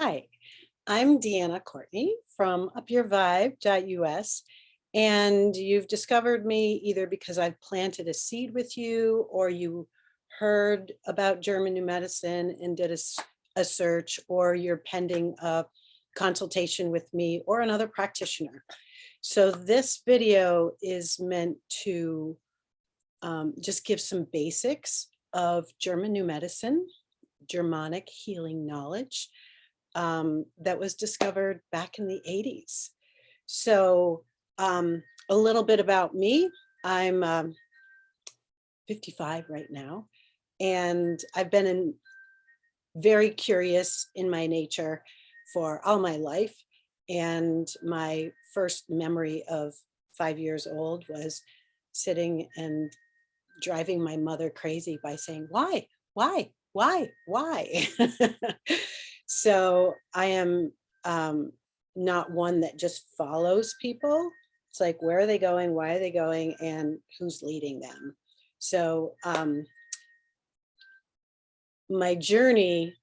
Hi, I'm Deanna Courtney from upyourvibe.us, and you've discovered me either because I've planted a seed with you or you heard about German new medicine and did a search, or you're pending a consultation with me or another practitioner. So this video is meant to just give some basics of German new medicine, Germanic healing knowledge, that was discovered back in the 80s. So a little bit about me. I'm 55 right now, and I've been very curious in my nature for all my life. And my first memory of 5 years old was sitting and driving my mother crazy by saying, why? So I am not one that just follows people. It's like, where are they going? Why are they going? And who's leading them? So my journey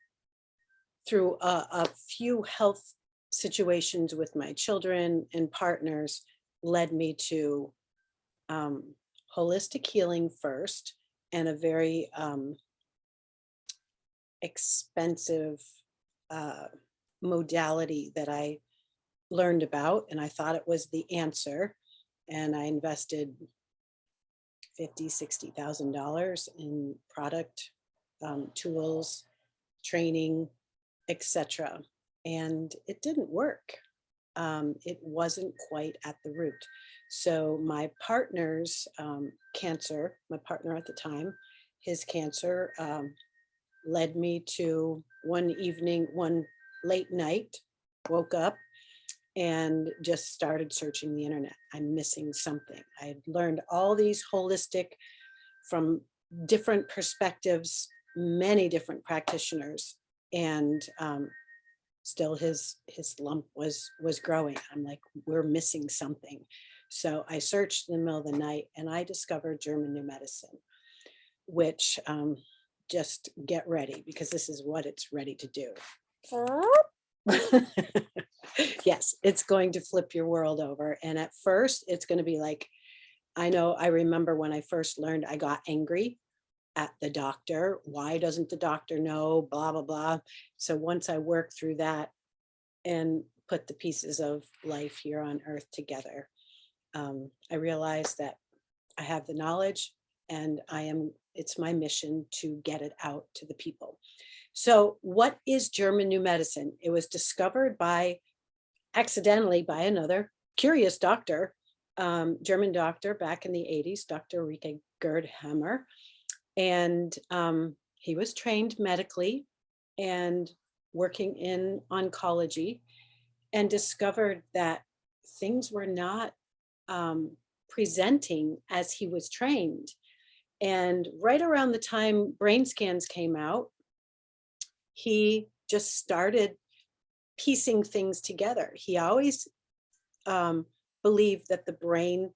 through a few health situations with my children and partners led me to holistic healing first, and a very expensive modality that I learned about, and I thought it was the answer. And I invested $50,000-$60,000 in product, tools, training, etc. And it didn't work. It wasn't quite at the root. So my partner's cancer, my partner at the time, his cancer led me to one late night, woke up and just started searching the internet. I'm missing something. I had learned all these holistic, from different perspectives, many different practitioners, and still his lump was growing. I'm like, we're missing something. So I searched in the middle of the night and I discovered German new medicine, which just get ready, because this is what it's ready to do. Yes, it's going to flip your world over. And at first it's going to be like, I remember when I first learned, I got angry at the doctor. Why doesn't the doctor know? Blah, blah, blah. So once I worked through that and put the pieces of life here on earth together, I realized that I have the knowledge, and it's my mission to get it out to the people. So what is German new medicine? It was discovered accidentally by another curious doctor, German doctor back in the 80s, Dr. Ulrike Gerdhammer. And he was trained medically and working in oncology, and discovered that things were not presenting as he was trained. And right around the time brain scans came out, he just started piecing things together. He always believed that the brain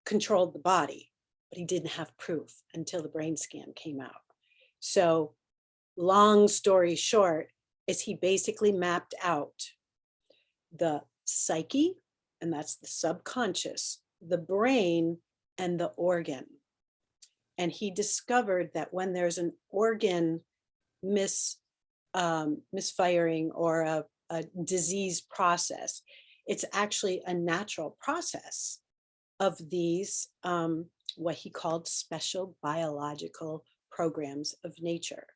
controlled the body, but he didn't have proof until the brain scan came out. So long story short is he basically mapped out the psyche, and that's the subconscious, the brain, and the organ. And he discovered that when there's an organ misfiring or a disease process, it's actually a natural process of these what he called special biological programs of nature.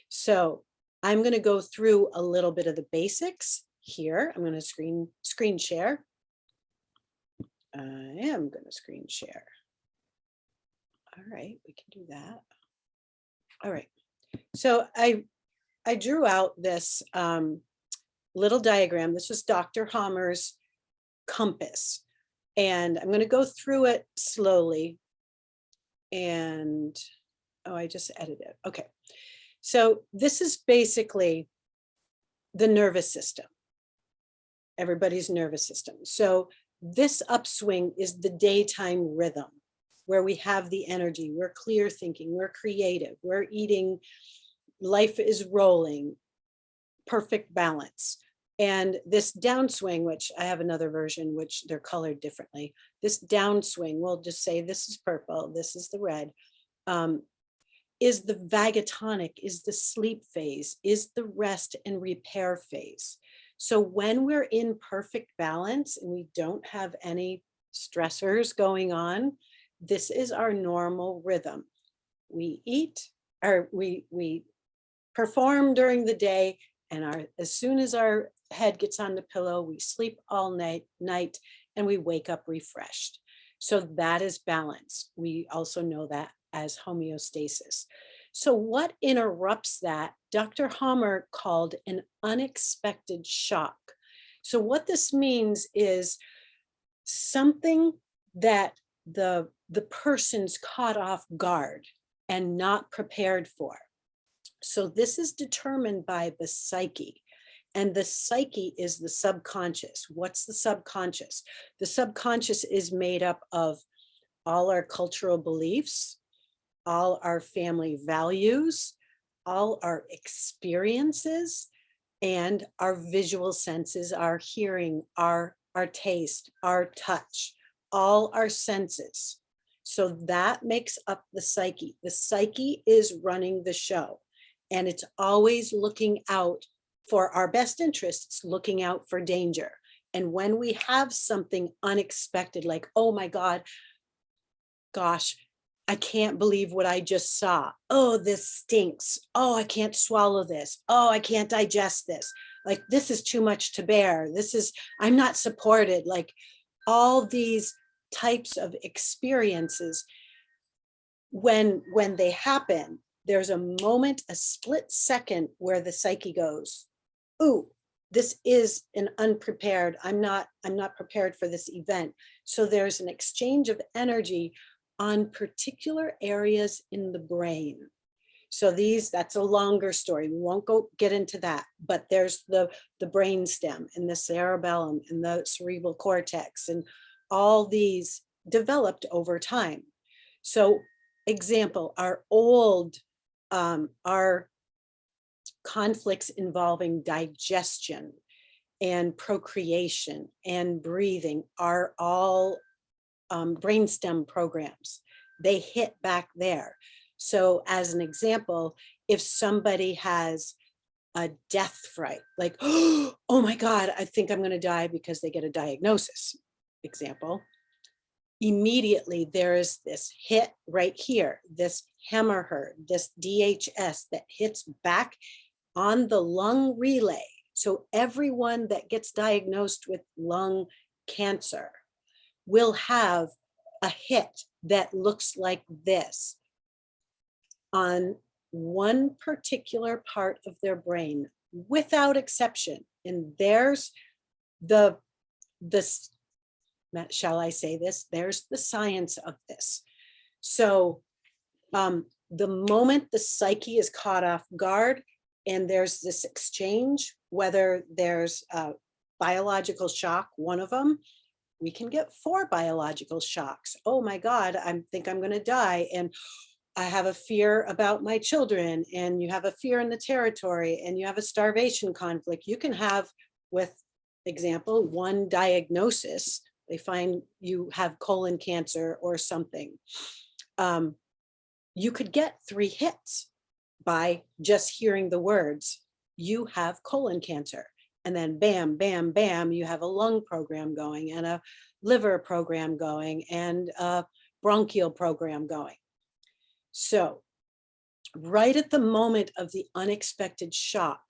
So I'm going to go through a little bit of the basics here. I'm going to screen share. I am going to screen share. All right, we can do that. All right. So I drew out this little diagram. This is Dr. Hammer's compass, and I'm going to go through it slowly. And I just edited it. Okay. So this is basically the nervous system, everybody's nervous system. So this upswing is the daytime rhythm, where we have the energy, we're clear thinking, we're creative, we're eating, life is rolling, perfect balance. And this downswing, which I have another version, which they're colored differently. This downswing, we'll just say this is purple, this is the red, is the vagatonic, is the sleep phase, is the rest and repair phase. So when we're in perfect balance and we don't have any stressors going on, this is our normal rhythm. We eat, or we perform during the day, and as soon as our head gets on the pillow, we sleep all night, and we wake up refreshed. So that is balance. We also know that as homeostasis. So what interrupts that, Dr. Hammer called an unexpected shock. So what this means is something that the person's caught off guard and not prepared for. So this is determined by the psyche. And the psyche is the subconscious. What's the subconscious? The subconscious is made up of all our cultural beliefs, all our family values, all our experiences, and our visual senses, our hearing, our taste, our touch, all our senses. So that makes up the psyche. The psyche is running the show, and it's always looking out for our best interests, looking out for danger. And when we have something unexpected, like, oh my gosh, I can't believe what I just saw. Oh, this stinks. Oh, I can't swallow this. Oh, I can't digest this. Like, this is too much to bear. I'm not supported. Like, all these types of experiences, when they happen, there's a moment, a split second, where the psyche goes, ooh, this is an unprepared, I'm not prepared for this event. So there's an exchange of energy on particular areas in the brain. So that's a longer story. We won't get into that, but there's the brain stem and the cerebellum and the cerebral cortex, and all these developed over time. So example, our conflicts involving digestion and procreation and breathing are all brainstem programs. They hit back there. So as an example, if somebody has a death fright, like, oh my God, I think I'm going to die, because they get a diagnosis, example, immediately there is this hit right here, this hemorrhage, this DHS that hits back on the lung relay. So everyone that gets diagnosed with lung cancer will have a hit that looks like this on one particular part of their brain, without exception. And there's shall I say this? There's the science of this. So the moment the psyche is caught off guard and there's this exchange, whether there's a biological shock, one of them, we can get 4 biological shocks. Oh my God, I think I'm going to die. And I have a fear about my children, and you have a fear in the territory, and you have a starvation conflict. You can have, with example, one diagnosis, they find you have colon cancer or something. You could get 3 hits by just hearing the words, you have colon cancer. And then bam, bam, bam, you have a lung program going, and a liver program going, and a bronchial program going. So right at the moment of the unexpected shock,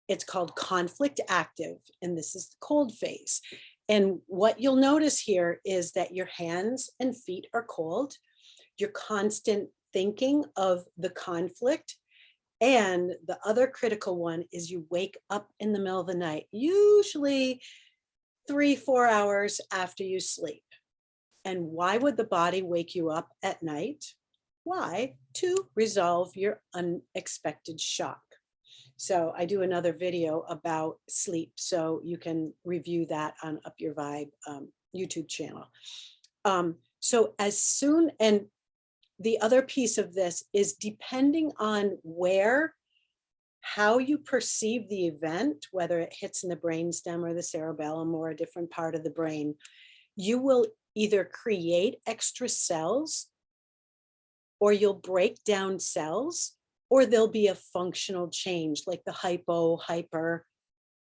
it's called conflict active, and this is the cold phase. And what you'll notice here is that your hands and feet are cold, your constant thinking of the conflict. And the other critical one is you wake up in the middle of the night, usually 3-4 hours after you sleep. And why would the body wake you up at night? Why? To resolve your unexpected shock. So I do another video about sleep, so you can review that on Up Your Vibe YouTube channel. So as soon, and the other piece of this is, depending on where how you perceive the event, whether it hits in the brainstem or the cerebellum or a different part of the brain, you will either create extra cells, or you'll break down cells, or there'll be a functional change like the hyper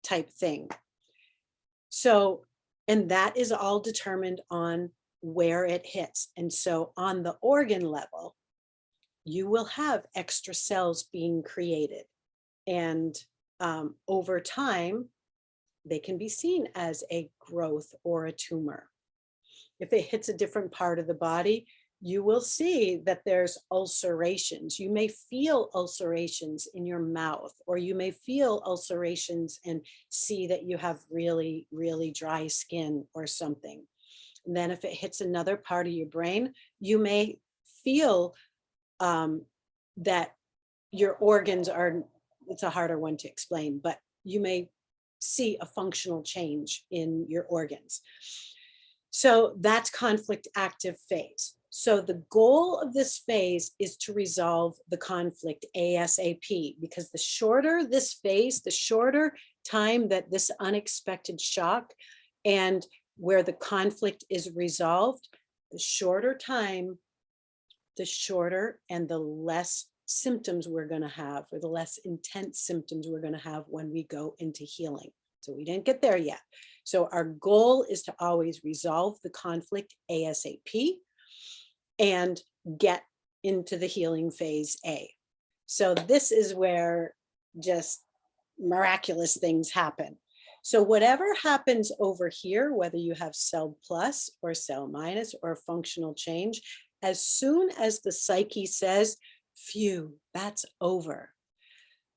type thing. So, and that is all determined on where it hits. And so on the organ level, you will have extra cells being created. And over time, they can be seen as a growth or a tumor. If it hits a different part of the body, you will see that there's ulcerations. You may feel ulcerations in your mouth, or you may feel ulcerations and see that you have really, really dry skin or something. And then if it hits another part of your brain, you may feel that your organs are, it's a harder one to explain, but you may see a functional change in your organs. So that's conflict active phase. So the goal of this phase is to resolve the conflict ASAP, because the shorter this phase, the shorter time that this unexpected shock and where the conflict is resolved, the shorter time, the shorter and the less symptoms we're going to have, or the less intense symptoms we're going to have when we go into healing. So we didn't get there yet. So our goal is to always resolve the conflict ASAP and get into the healing phase A. So this is where just miraculous things happen. So whatever happens over here, whether you have cell plus or cell minus or functional change, as soon as the psyche says, phew, that's over,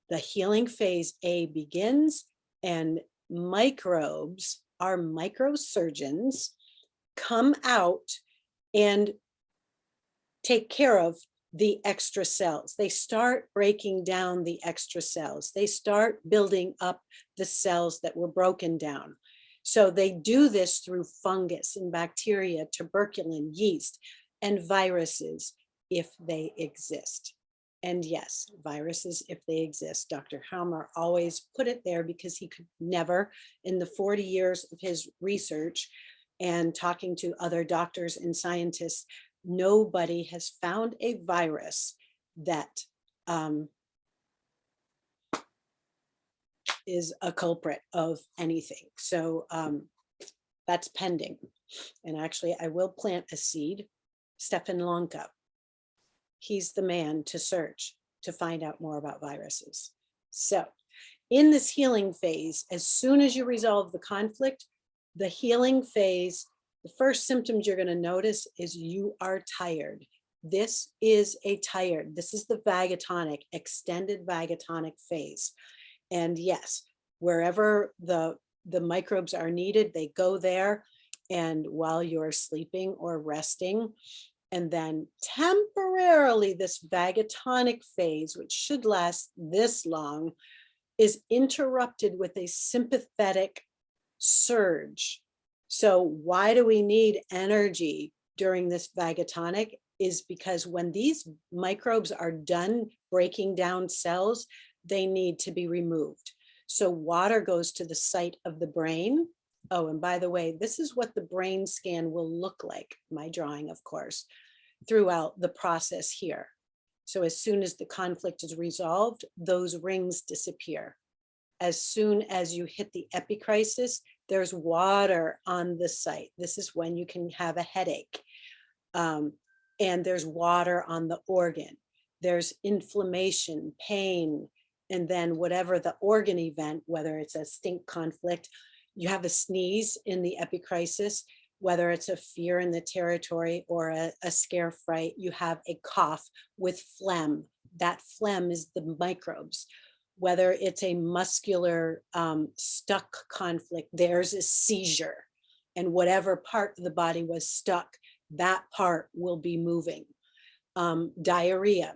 the healing phase A begins, and microbes, our microsurgeons, come out and take care of the extra cells. They start breaking down the extra cells. They start building up the cells that were broken down. So they do this through fungus and bacteria, tuberculin, yeast, and viruses if they exist. And yes, viruses if they exist. Dr. Halmer always put it there because he could never, in the 40 years of his research and talking to other doctors and scientists, nobody has found a virus that is a culprit of anything. So that's pending. And actually, I will plant a seed. Stefan Lonka, he's the man to search to find out more about viruses. So in this healing phase, as soon as you resolve the conflict, the healing phase, the first symptoms you're going to notice is you are tired. This is a tired. This is the vagatonic, extended vagatonic phase. And yes, wherever the microbes are needed, they go there. And while you're sleeping or resting, and then temporarily this vagatonic phase, which should last this long, is interrupted with a sympathetic surge. So why do we need energy during this vagatonic? Is because when these microbes are done breaking down cells, they need to be removed. So water goes to the site of the brain. Oh, and by the way, this is what the brain scan will look like, my drawing, of course, throughout the process here. So as soon as the conflict is resolved, those rings disappear. As soon as you hit the epicrisis, there's water on the site. This is when you can have a headache. And there's water on the organ. There's inflammation, pain, and then whatever the organ event, whether it's a stink conflict, you have a sneeze in the epicrisis, whether it's a fear in the territory or a scare fright, you have a cough with phlegm. That phlegm is the microbes. Whether it's a muscular stuck conflict, there's a seizure. And whatever part of the body was stuck, that part will be moving. Diarrhea,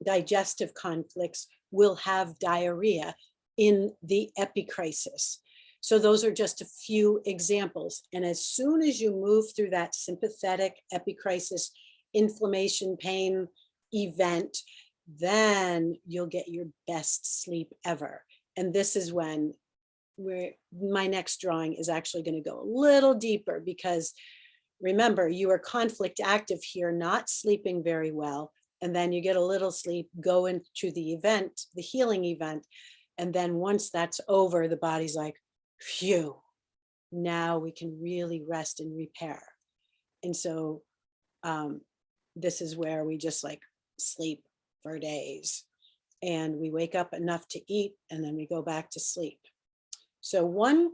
digestive conflicts will have diarrhea in the epicrisis. So those are just a few examples. And as soon as you move through that sympathetic epicrisis, inflammation, pain event, then you'll get your best sleep ever. And this is when my next drawing is actually going to go a little deeper, because remember, you are conflict active here, not sleeping very well. And then you get a little sleep, go into the event, the healing event. And then once that's over, the body's like, phew, now we can really rest and repair. And so this is where we just like sleep for days, and we wake up enough to eat, and then we go back to sleep. So one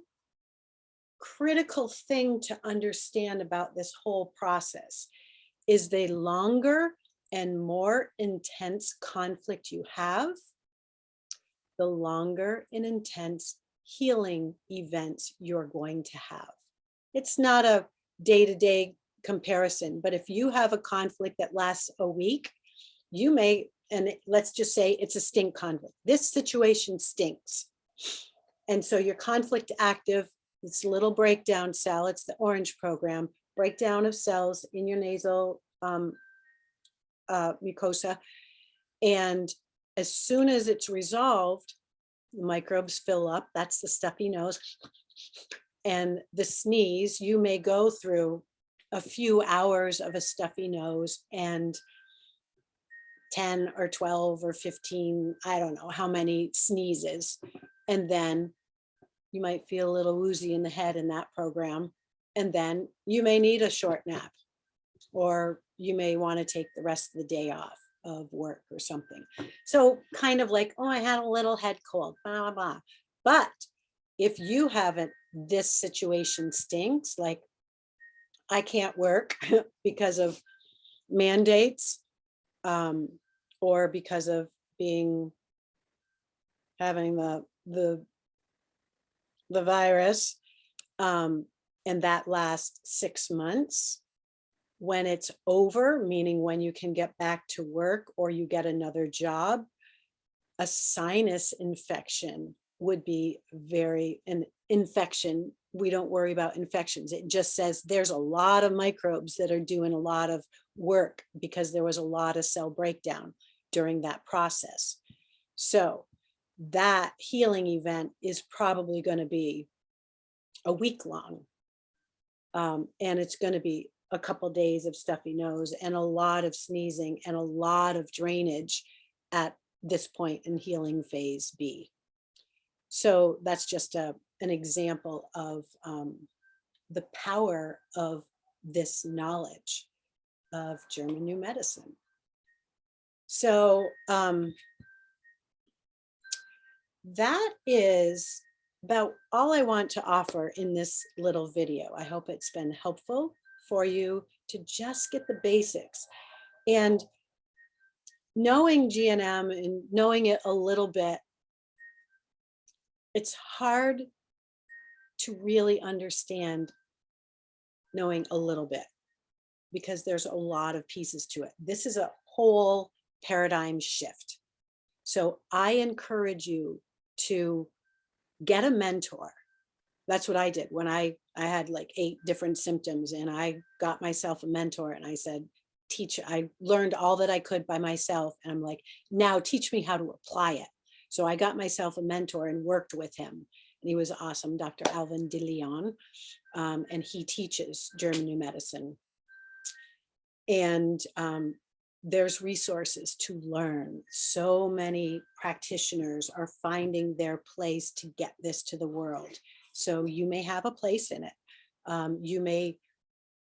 critical thing to understand about this whole process is the longer and more intense conflict you have, the longer and intense healing events you're going to have. It's not a day-to-day comparison, but if you have a conflict that lasts a week, you may, and let's just say it's a stink conflict. This situation stinks. And so your conflict active, this little breakdown cell, it's the orange program, breakdown of cells in your nasal mucosa. And as soon as it's resolved, the microbes fill up, that's the stuffy nose. And the sneeze, you may go through a few hours of a stuffy nose and 10 or 12 or 15, I don't know how many sneezes. And then you might feel a little woozy in the head in that program. And then you may need a short nap, or you may want to take the rest of the day off of work or something. So kind of like, oh, I had a little head cold, blah, blah, blah. But if you haven't, this situation stinks, like I can't work because of mandates, or because of having the virus, and that lasts 6 months. When it's over, meaning when you can get back to work or you get another job, a sinus infection would be an infection. We don't worry about infections. It just says there's a lot of microbes that are doing a lot of work because there was a lot of cell breakdown during that process. So that healing event is probably going to be a week long. And it's going to be a couple of days of stuffy nose and a lot of sneezing and a lot of drainage at this point in healing phase B. So that's just an example of the power of this knowledge of German new medicine. So that is about all I want to offer in this little video. I hope it's been helpful for you to just get the basics. And knowing GNM and knowing it a little bit, it's hard to really understand knowing a little bit, because there's a lot of pieces to it. This is a whole paradigm shift. So I encourage you to get a mentor. That's what I did when I had like 8 different symptoms, and I got myself a mentor, and I said, I learned all that I could by myself. And I'm like, now teach me how to apply it. So I got myself a mentor and worked with him. And he was awesome, Dr. Alvin de Leon. And he teaches German new medicine. And there's resources to learn. So many practitioners are finding their place to get this to the world. So you may have a place in it.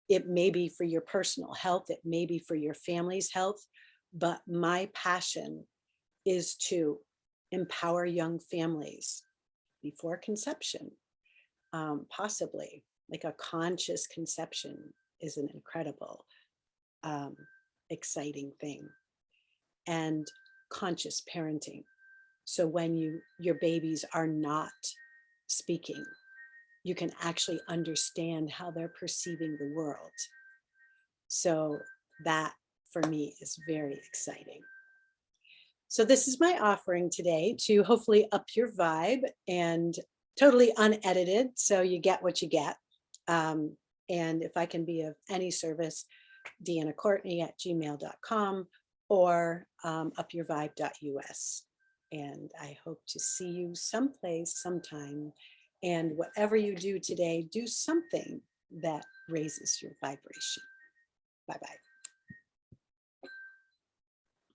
It may be for your personal health, it may be for your family's health, but my passion is to empower young families before conception, possibly. Like a conscious conception is an incredible, exciting thing. And conscious parenting. So when your babies are not speaking, you can actually understand how they're perceiving the world. So that for me is very exciting. So this is my offering today to hopefully up your vibe, and totally unedited, so you get what you get. And if I can be of any service, Deanna Courtney at gmail.com, or upyourvibe.us. And I hope to see you someplace, sometime. And whatever you do today, do something that raises your vibration. Bye-bye.